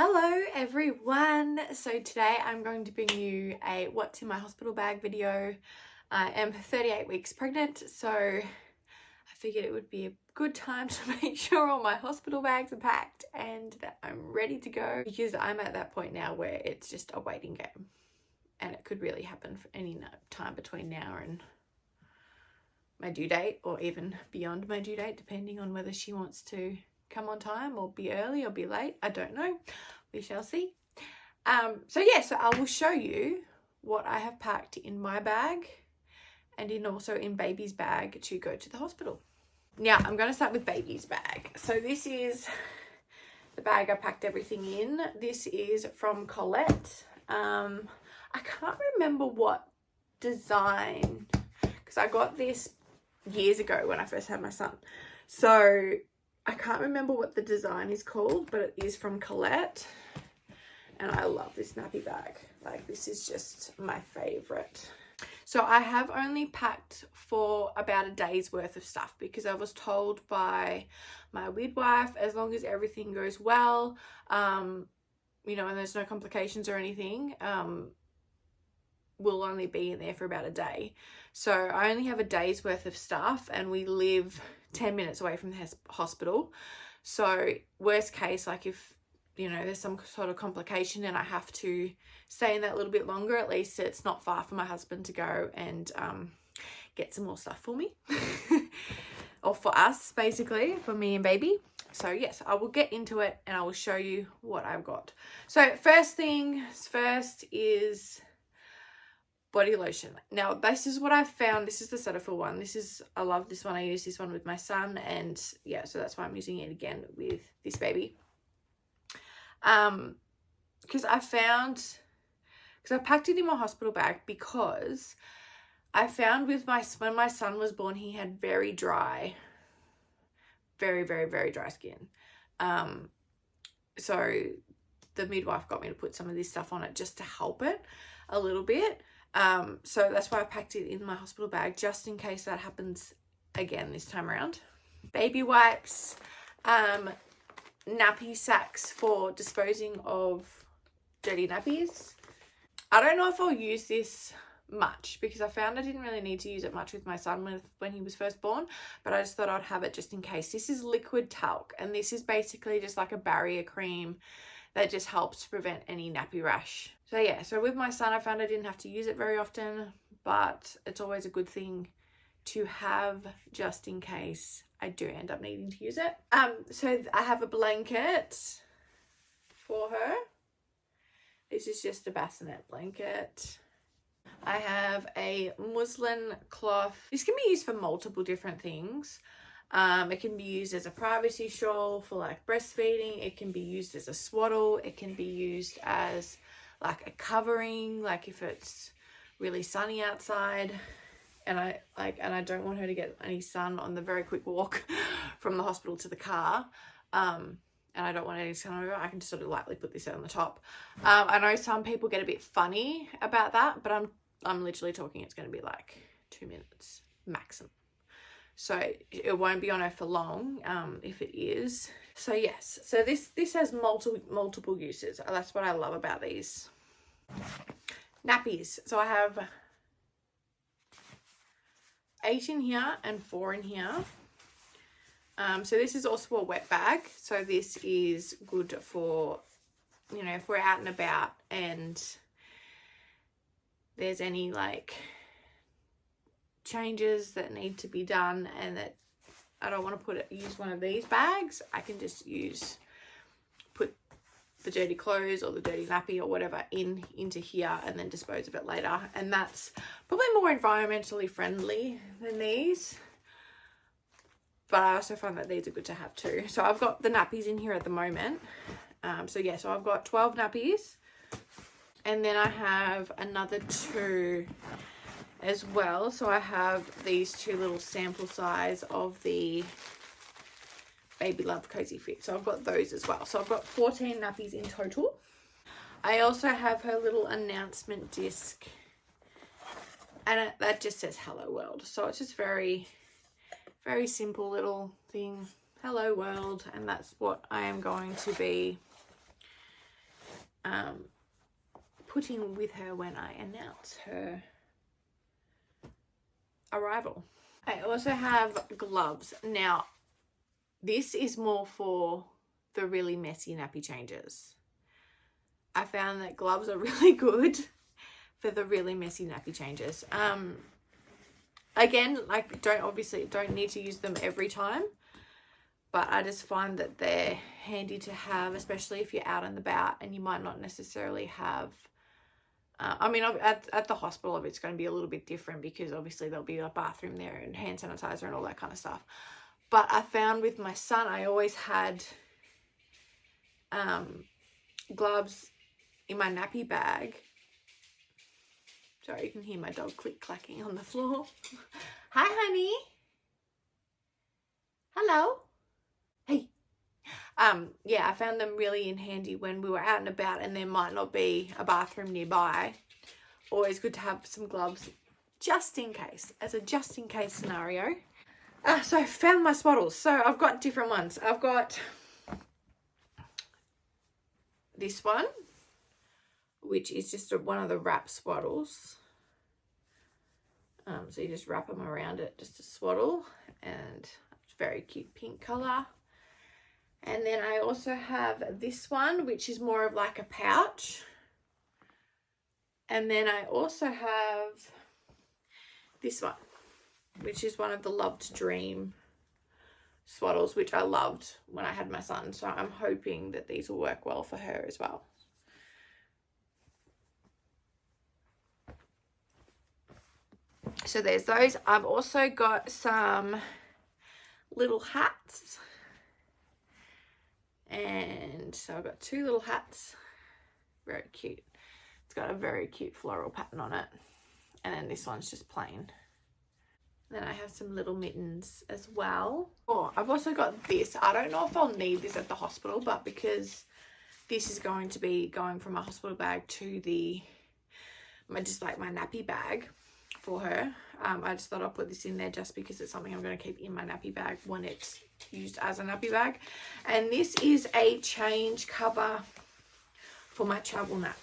Hello everyone. So today I'm going to bring you a what's in my hospital bag video. I am 38 weeks pregnant, so I figured it would be a good time to make sure all my hospital bags are packed and that I'm ready to go, because I'm at that point now where it's just a waiting game and it could really happen for any time between now and my due date, or even beyond my due date, depending on whether she wants to come on time or be early or be late. I don't know, we shall see. So I will show you what I have packed in my bag and also in baby's bag to go to the hospital. Now I'm going to start with baby's bag. So this is the bag I packed everything in. This is from Colette. I can't remember what design, because I got this years ago when I first had my son, so I can't remember what the design is called, but it is from Colette, and I love this nappy bag. Like, this is just my favorite. So I have only packed for about a day's worth of stuff, because I was told by my midwife, as long as everything goes well, and there's no complications or anything, we'll only be in there for about a day. So I only have a day's worth of stuff, and we live 10 minutes away from the hospital. So worst case, like if there's some sort of complication and I have to stay in that little bit longer, at least it's not far for my husband to go and get some more stuff for me or for us, basically, for me and baby. So yes, I will get into it and I will show you what I've got. So first things first is body lotion. Now this is what I found. This is the Cetaphil one. I love this one. I use this one with my son, and yeah, so that's why I'm using it again with this baby. Because I packed it in my hospital bag, because I found when my son was born, he had very dry, very, very, very dry skin. So the midwife got me to put some of this stuff on it just to help it a little bit. So that's why I packed it in my hospital bag, just in case that happens again this time around. Baby wipes, nappy sacks for disposing of dirty nappies. I don't know if I'll use this much, because I found I didn't really need to use it much with my son when he was first born, but I just thought I'd have it just in case. This is liquid talc, and this is basically just like a barrier cream that just helps to prevent any nappy rash. So yeah, so with my son, I found I didn't have to use it very often, but it's always a good thing to have just in case I do end up needing to use it. So I have a blanket for her. This is just a bassinet blanket. I have a muslin cloth. This can be used for multiple different things. It can be used as a privacy shawl for like breastfeeding. It can be used as a swaddle. It can be used as like a covering, like if it's really sunny outside and I don't want her to get any sun on the very quick walk from the hospital to the car. And I don't want any sun over, I can just sort of lightly put this on the top. I know some people get a bit funny about that, but I'm literally talking, it's going to be like 2 minutes maximum. So it won't be on her for long, if it is. So yes, so this has multiple uses. That's what I love about these. Nappies. So I have 8 in here and 4 in here. So this is also a wet bag. So this is good for, if we're out and about and there's any like changes that need to be done and that I don't want to use one of these bags, I can just put the dirty clothes or the dirty nappy or whatever into here and then dispose of it later. And that's probably more environmentally friendly than these, but I also find that these are good to have too. So I've got the nappies in here at the moment. So I've got 12 nappies, and then I have another 2 as well. So I have these 2 little sample size of the Baby Love Cozy Fit. So I've got those as well. So I've got 14 nappies in total. I also have her little announcement disc, and that just says Hello World. So it's just very, very simple little thing, Hello World, and that's what I am going to be putting with her when I announce her arrival. I also have gloves. Now, this is more for the really messy nappy changes. I found that gloves are really good for the really messy nappy changes. Again, like, don't need to use them every time, but I just find that they're handy to have, especially if you're out and about and you might not necessarily have, I mean, at the hospital, it's going to be a little bit different because obviously there'll be a bathroom there and hand sanitizer and all that kind of stuff. But I found with my son, I always had gloves in my nappy bag. Sorry, you can hear my dog click-clacking on the floor. Hi, honey. Hello. Hey. Yeah, I found them really handy when we were out and about and there might not be a bathroom nearby. Always good to have some gloves just in case, as a just-in-case scenario. So I found my Swaddles. So I've got different ones. I've got this one, which is just one of the wrap Swaddles. So you just wrap them around it, just a swaddle, and it's very cute pink colour. And then I also have this one, which is more of like a pouch. And then I also have this one, which is one of the Love to Dream Swaddles, which I loved when I had my son. So I'm hoping that these will work well for her as well. So there's those. I've also got some little hats. And so I've got two little hats. Very cute. It's got a very cute floral pattern on it. And then this one's just plain. Then I have some little mittens as well. Oh, I've also got this. I don't know if I'll need this at the hospital, but because this is going to be going from my hospital bag to my nappy bag for her, I just thought I'll put this in there just because it's something I'm going to keep in my nappy bag when it's used as a nappy bag. And this is a change cover for my travel nap,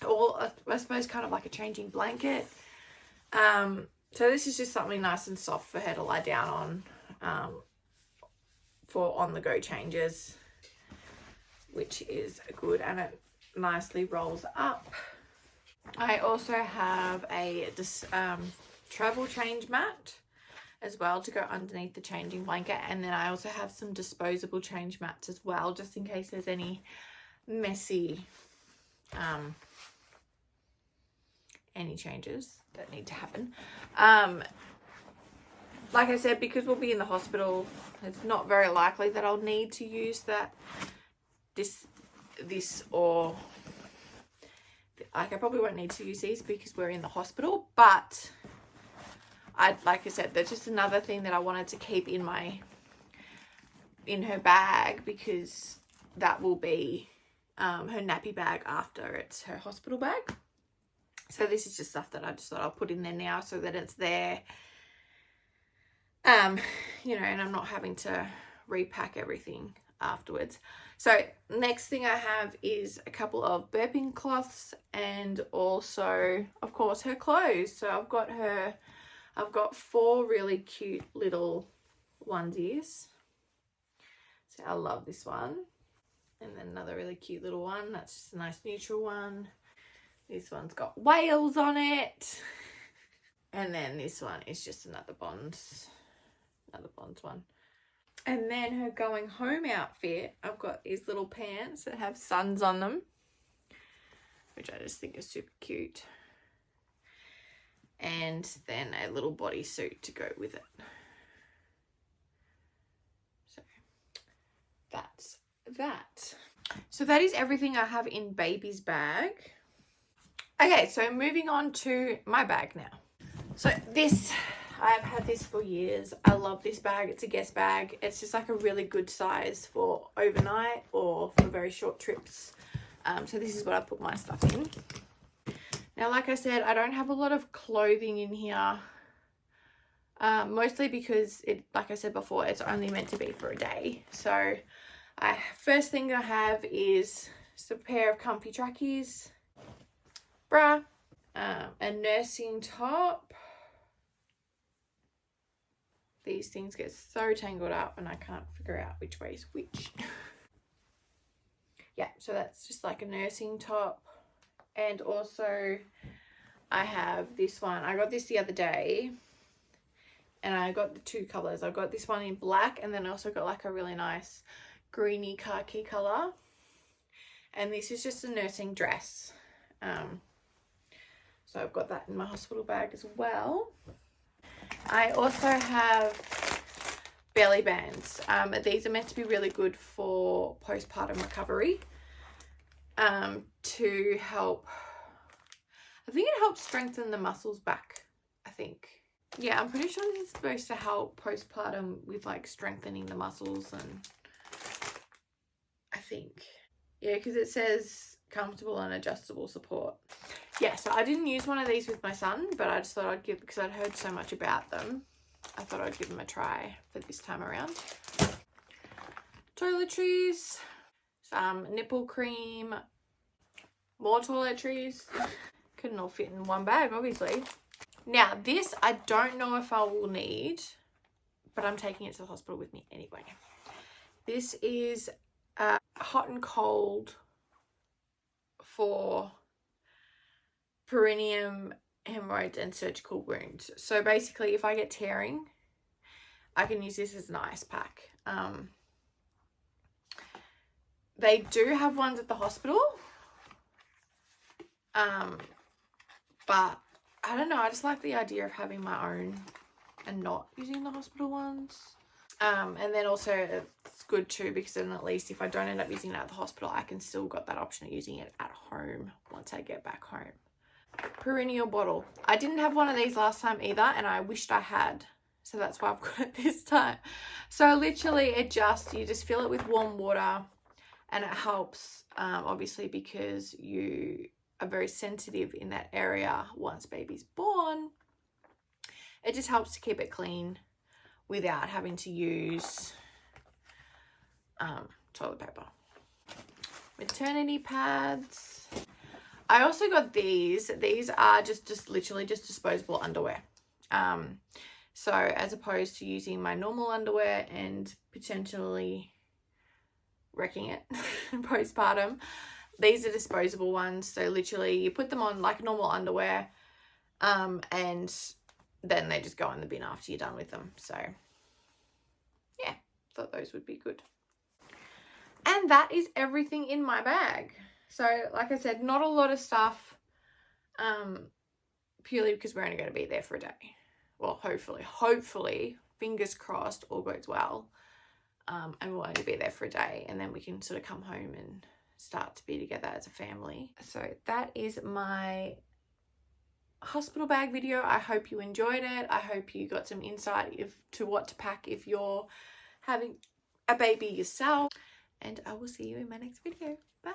or I suppose kind of like a changing blanket. So this is just something nice and soft for her to lie down on for on-the-go changes, which is good, and it nicely rolls up. I also have a travel change mat as well to go underneath the changing blanket, and then I also have some disposable change mats as well, just in case there's any messy any changes that need to happen. Like I said, because we'll be in the hospital, it's not very likely that I'll need to use this or I probably won't need to use these because we're in the hospital, but like I said, that's just another thing that I wanted to keep in her bag, because that will be her nappy bag after it's her hospital bag. So this is just stuff that I just thought I'll put in there now so that it's there, you know, and I'm not having to repack everything afterwards. So next thing I have is a couple of burping cloths and also, of course, her clothes. So I've got 4 really cute little onesies. So I love this one. And then another really cute little one. That's just a nice neutral one. This one's got whales on it. And then this one is just another Bonds one. And then her going home outfit, I've got these little pants that have suns on them, which I just think is super cute. And then a little bodysuit to go with it. So that's that. So that is everything I have in baby's bag. Okay, so moving on to my bag now. So this, I've had this for years. I love this bag. It's a guest bag. It's just like a really good size for overnight or for very short trips. So this is what I put my stuff in. Now, like I said, I don't have a lot of clothing in here. Mostly because, like I said before, it's only meant to be for a day. So first thing I have is Just a pair of comfy trackies, bra, a nursing top. These things get so tangled up and I can't figure out which way is which. Yeah, so that's just like a nursing top. And also I have this one. I got this the other day and I got the two colours. I got this one in black and then I also got like a really nice greeny khaki colour. And this is just a nursing dress. So I've got that in my hospital bag as well. I also have belly bands. These are meant to be really good for postpartum recovery, to help, I think it helps strengthen the muscles back, I think. Yeah, I'm pretty sure this is supposed to help postpartum with like strengthening the muscles, and I think, yeah, because it says comfortable and adjustable support. Yeah, so I didn't use one of these with my son, but I just thought I'd give, because I'd heard so much about them, I thought I'd give them a try for this time around. Toiletries, some nipple cream, more toiletries. Couldn't all fit in one bag, obviously. Now, this I don't know if I will need, but I'm taking it to the hospital with me anyway. This is hot and cold for perineum, hemorrhoids and surgical wounds. So basically if I get tearing, I can use this as an ice pack. They do have ones at the hospital, but I don't know, I just like the idea of having my own and not using the hospital ones. And then also it's good too, because then at least if I don't end up using it at the hospital, I can still got that option of using it at home once I get back home. Perennial Bottle. I didn't have one of these last time either, and I wished I had, so that's why I've got it this time. So literally you just fill it with warm water, and it helps obviously because you are very sensitive in that area once baby's born. It just helps to keep it clean without having to use toilet paper. Maternity pads. I also got these. These are just literally just disposable underwear. So as opposed to using my normal underwear and potentially wrecking it postpartum, these are disposable ones. So literally you put them on like normal underwear, and then they just go in the bin after you're done with them. So yeah, thought those would be good. And that is everything in my bag. So like I said, not a lot of stuff, purely because we're only going to be there for a day. Well, hopefully, fingers crossed, all goes well. And we'll only be there for a day, and then we can sort of come home and start to be together as a family. So that is my hospital bag video. I hope you enjoyed it. I hope you got some insight to what to pack if you're having a baby yourself. And I will see you in my next video. Bye.